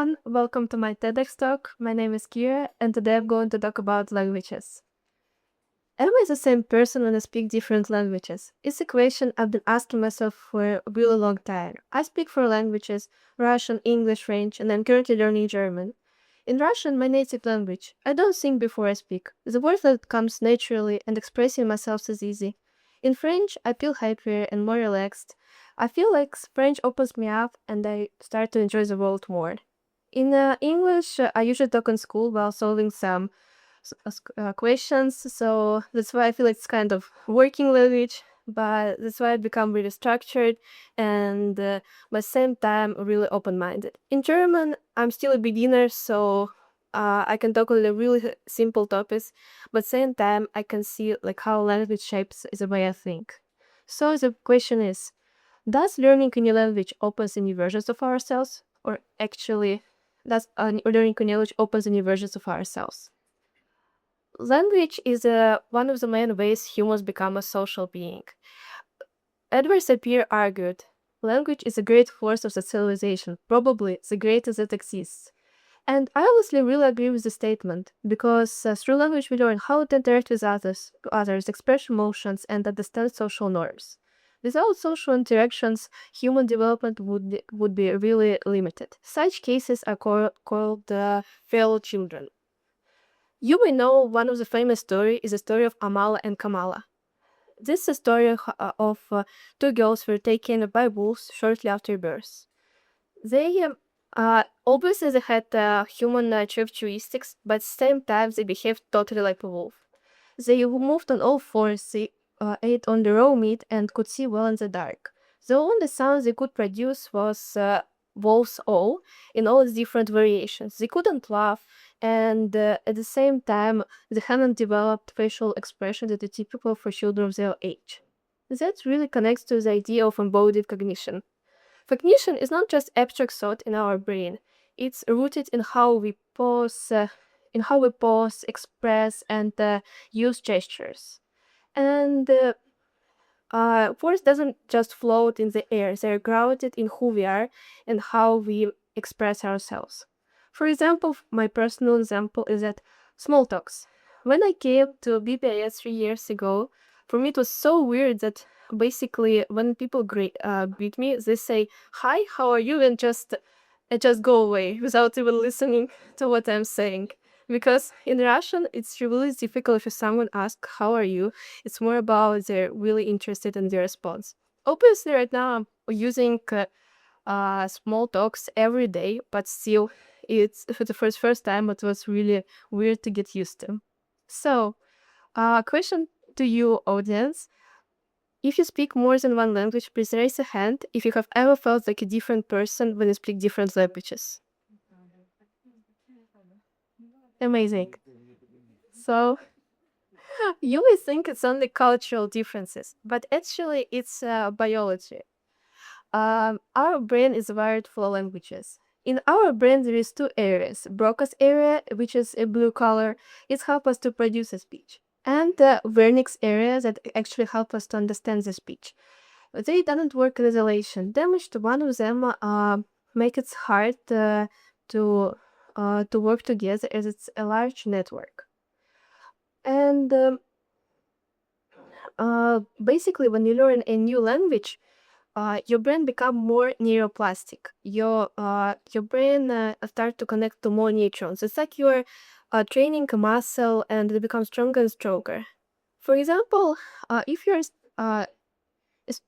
everyone, welcome to my TEDx talk. My name is Kira, and today I'm going to talk about languages. Am I the same person when I speak different languages? It's a question I've been asking myself for a really long time. I speak four languages: Russian, English, French, and I'm currently learning German. In Russian, my native language, I don't think before I speak. The word that comes naturally and expressing myself is easy. In French, I feel happier and more relaxed. I feel like French opens me up and I start to enjoy the world more. In English, I usually talk in school while solving some questions, so that's why I feel like it's kind of working language, but that's why it become really structured and at the same time really open-minded. In German, I'm still a beginner, so I can talk on the really simple topics, but at the same time I can see like how language shapes the way I think. So the question is, does learning a new language opens new versions of ourselves, or actually does learning a new language opens new versions of ourselves? Language is one of the main ways humans become a social being. Edward Sapir argued, language is a great force of socialization, probably the greatest that exists. And I honestly really agree with the statement, because through language we learn how to interact with others, express emotions, and understand social norms. Without social interactions, human development would be really limited. Such cases are called fellow children. You may know one of the famous story is the story of Amala and Kamala. This is a story of two girls who were taken by wolves shortly after birth. They obviously they had human characteristics, but at the same time they behaved totally like a wolf. They moved on all fours, they ate on the raw meat and could see well in the dark. The only sound they could produce was wolf's owl in all its different variations. They couldn't laugh, and at the same time, they hadn't developed facial expression that is typical for children of their age. That really connects to the idea of embodied cognition. Cognition is not just abstract thought in our brain. It's rooted in how we pause, express, and use gestures. And words doesn't just float in the air; they're grounded in who we are and how we express ourselves. For example, my personal example is that small talks. When I came to BBIS 3 years ago, for me it was so weird that basically when people greet me, they say, "Hi, how are you?" and just go away without even listening to what I'm saying. Because in Russian, it's really difficult if someone asks, "How are you?" It's more about they're really interested in their response. Obviously, right now I'm using small talks every day, but still, it's for the first time. It was really weird to get used to. So, question to you, audience: if you speak more than one language, please raise a hand if you have ever felt like a different person when you speak different languages. Amazing. So, you may think it's only cultural differences, but actually, it's biology. Our brain is wired for languages. In our brain, there is two areas. Broca's area, which is a blue color, it helps us to produce a speech. And the Wernicke's area that actually help us to understand the speech. They don't work in isolation. Damage to one of them make it hard to work together as it's a large network. And basically, when you learn a new language, your brain become more neuroplastic. Your brain start to connect to more neurons. It's like you're training a muscle and it becomes stronger and stronger. For example, if you're it's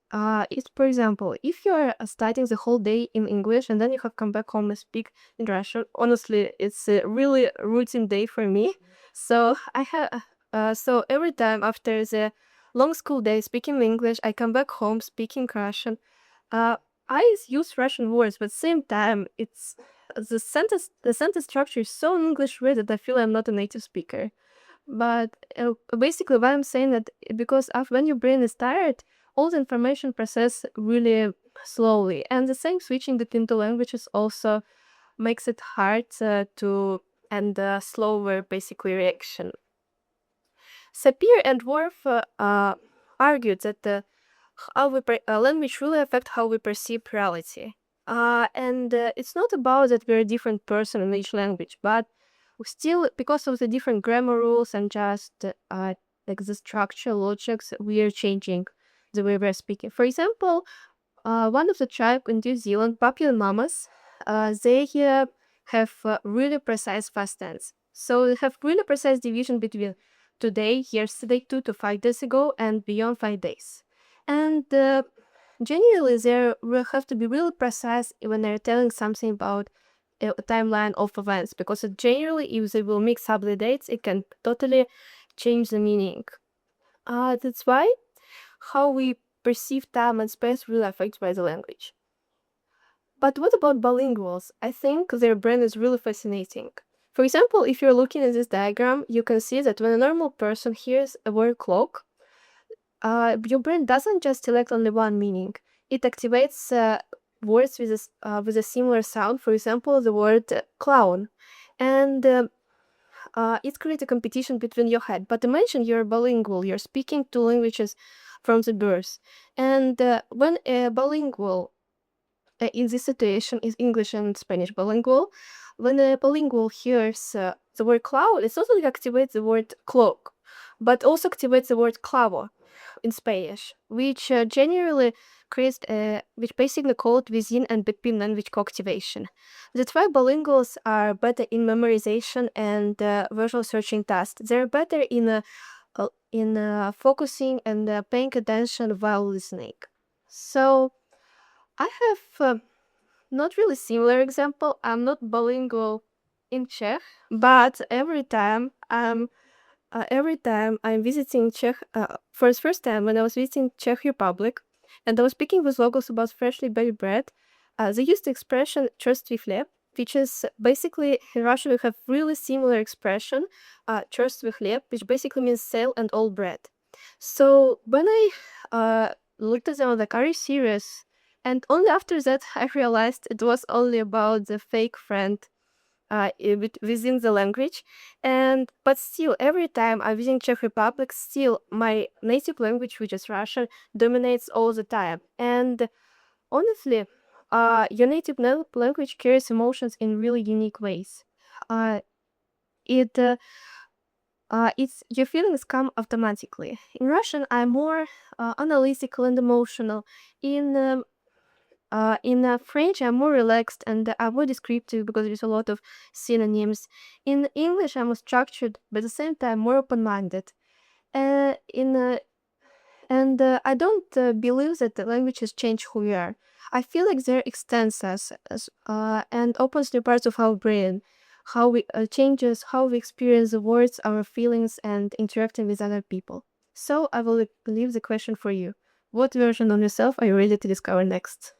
for example, if you're studying the whole day in English and then you have come back home and speak in Russian, honestly, it's a really routine day for me. So I have so every time after the long school day speaking English, I come back home speaking Russian. Uh, I use Russian words, but same time, it's the sentence structure is so English way that I feel I'm not a native speaker. But basically, why I'm saying that because when your brain is tired, all the information process really slowly, and the same switching between two languages also makes it hard to and slower basically reaction. Sapir and Worf argued that language really affect how we perceive reality. And it's not about that we're a different person in each language, but we still, because of the different grammar rules and just like the structure, logics, we are changing the way we're speaking. For example, one of the tribe in New Zealand, Papuan Mamas, they have really precise past tense. So they have really precise division between today, yesterday, 2 to 5 days ago, and beyond 5 days. And generally, they will have to be really precise when they're telling something about a timeline of events, because generally, if they will mix up the dates, it can totally change the meaning. That's why how we perceive time and space really affected by the language. But what about bilinguals? I think their brain is really fascinating. For example, if you're looking at this diagram, you can see that when a normal person hears a word clock, your brain doesn't just select only one meaning. It activates words with a similar sound. For example, the word clown, and it creates a competition between your head. But imagine you're bilingual. You're speaking two languages from the birth, and when a bilingual in this situation is English and Spanish bilingual. When a bilingual hears the word cloud, it not only activates the word clock, but also activates the word clavo in Spanish, which generally creates, which basically called within and between language co-activation. That's why bilinguals are better in memorization and visual searching tasks. They're better in focusing and paying attention while listening. So I have not really similar example. I'm not bilingual in Czech, but every time I'm visiting Czech, for the first time when I was visiting Czech Republic, and I was speaking with locals about freshly baked bread, they used the expression "čerstvý chléb," which is basically in Russian we have really similar expression, "čerstvý chléb," which basically means stale and old bread. So when I looked at them, I was like, "Are you serious?" And only after that I realized it was only about the fake friend within the language. And but still, every time I visit Czech Republic, still my native language, which is Russian, dominates all the time. And honestly, your native language carries emotions in really unique ways. Uh, it it's your feelings come automatically. In Russian, I'm more analytical and emotional. In French, I'm more relaxed and I'm more descriptive because there's a lot of synonyms. In English, I'm more structured, but at the same time more open-minded. In and I don't believe that the languages change who we are. I feel like they extends us and opens new parts of our brain, how we changes how we experience the words, our feelings, and interacting with other people. So I will leave the question for you. What version of yourself are you ready to discover next?